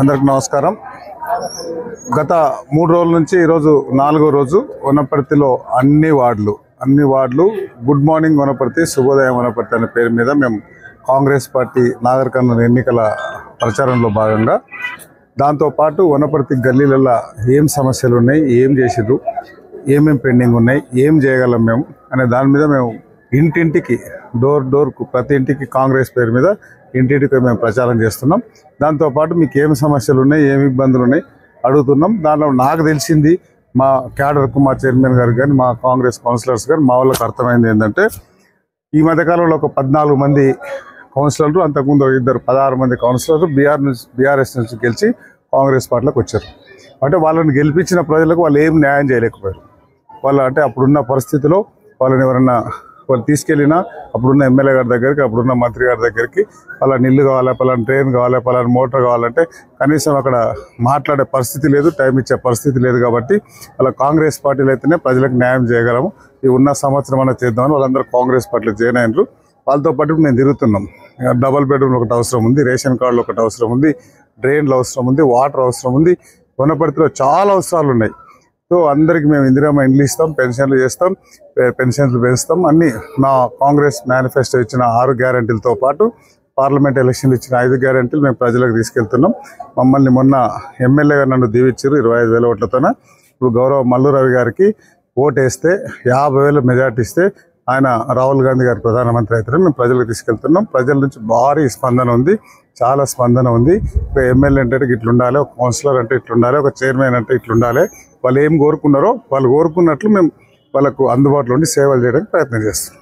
అందరికి నమస్కారం. గత 3 రోజుల నుంచి ఈరోజు 4వ రోజు వనపర్తిలో అన్ని వార్డులు గుడ్ మార్నింగ్ వనపర్తి, శుభోదయం వనపర్తి అనే పేరు మీద మేము కాంగ్రెస్ పార్టీ నాగర్ కర్నూలు ఎన్నికల ప్రచారంలో భాగంగా దాంతోపాటు వనపర్తి గల్లీలలో ఏం సమస్యలు ఉన్నాయి, ఏం చేసిర్రు, ఏమేం పెండింగ్ ఉన్నాయి, ఏం చేయగలం మేము అనే దాని మీద మేము ఇంటింటికి డోర్కు ప్రతి ఇంటికి కాంగ్రెస్ పేరు మీద ఇంటింటికి మేము ప్రచారం చేస్తున్నాం. దాంతోపాటు మీకు ఏమి సమస్యలు ఉన్నాయి, ఏమి ఇబ్బందులు ఉన్నాయి అడుగుతున్నాం. దాంట్లో నాకు తెలిసింది మా క్యాడర్కు, మా చైర్మన్ గారు కానీ, మా కాంగ్రెస్ కౌన్సిలర్స్ కానీ, మా వాళ్ళకి అర్థమైంది ఏంటంటే ఈ మధ్యకాలంలో ఒక 14 మంది కౌన్సిలర్లు, అంతకుముందు 16 మంది కౌన్సిలర్లు బీఆర్ఎస్ నుంచి గెలిచి కాంగ్రెస్ పార్టీలోకి వచ్చారు. అంటే వాళ్ళని గెలిపించిన ప్రజలకు వాళ్ళు ఏం న్యాయం చేయలేకపోయారు. వాళ్ళు అంటే అప్పుడున్న పరిస్థితిలో వాళ్ళని ఎవరన్నా వాళ్ళు తీసుకెళ్ళినా అప్పుడున్న ఎమ్మెల్యే గారి దగ్గరికి, అప్పుడున్న మంత్రి గారి దగ్గరికి పలానా ఇల్లు కావాలి, పలానా ట్రైన్ కావాలి, పలానా మోటార్ కావాలంటే కనీసం అక్కడ మాట్లాడే పరిస్థితి లేదు, టైం ఇచ్చే పరిస్థితి లేదు. కాబట్టి వాళ్ళ కాంగ్రెస్ పార్టీలు అయితేనే ప్రజలకు న్యాయం చేయగలము. ఈ ఉన్న సంవత్సరం అన్న చేద్దామని వాళ్ళందరూ కాంగ్రెస్ పార్టీలో జాయిన్ అయినారు. వాళ్ళతో పాటు మేము తిరుగుతున్నాం. డబుల్ బెడ్రూమ్ ఒకటి అవసరం ఉంది, రేషన్ కార్డులు ఒకటి అవసరం ఉంది, డ్రైన్లు అవసరం ఉంది, వాటర్ అవసరం ఉంది. వనపర్తిలో చాలా అవసరాలు ఉన్నాయి. సో అందరికీ మేము ఇందిరామ ఇండ్లు ఇస్తాం, పెన్షన్లు చేస్తాం, పెన్షన్లు పెంచుతాం. అన్నీ మా కాంగ్రెస్ మేనిఫెస్టో ఇచ్చిన 6 గ్యారంటీలతో పాటు పార్లమెంట్ ఎలక్షన్లు ఇచ్చిన 5 గ్యారంటీలు మేము ప్రజలకు తీసుకెళ్తున్నాం. మమ్మల్ని మొన్న ఎమ్మెల్యేగా నన్ను దీవించారు 25,000 ఓట్లతోన. ఇప్పుడు గౌరవ మల్లు రవి గారికి ఓటేస్తే 50,000 మెజార్టీ ఇస్తే ఆయన రాహుల్ గాంధీ గారు ప్రధానమంత్రి అవుతారని మేము ప్రజలకు తీసుకెళ్తున్నాం. ప్రజల నుంచి భారీ స్పందన ఉంది, చాలా స్పందన ఉంది. ఒక ఎమ్మెల్యే అంటే ఇట్లా ఉండాలి, ఒక కౌన్సిలర్ అంటే ఇట్లా ఉండాలి, ఒక చైర్మన్ అంటే ఇట్లా ఉండాలి. వాళ్ళు ఏం కోరుకున్నారో వాళ్ళు కోరుకున్నట్లు మేము వాళ్ళకు అందుబాటులో ఉండి సేవలు చేయడానికి ప్రయత్నం చేస్తాం.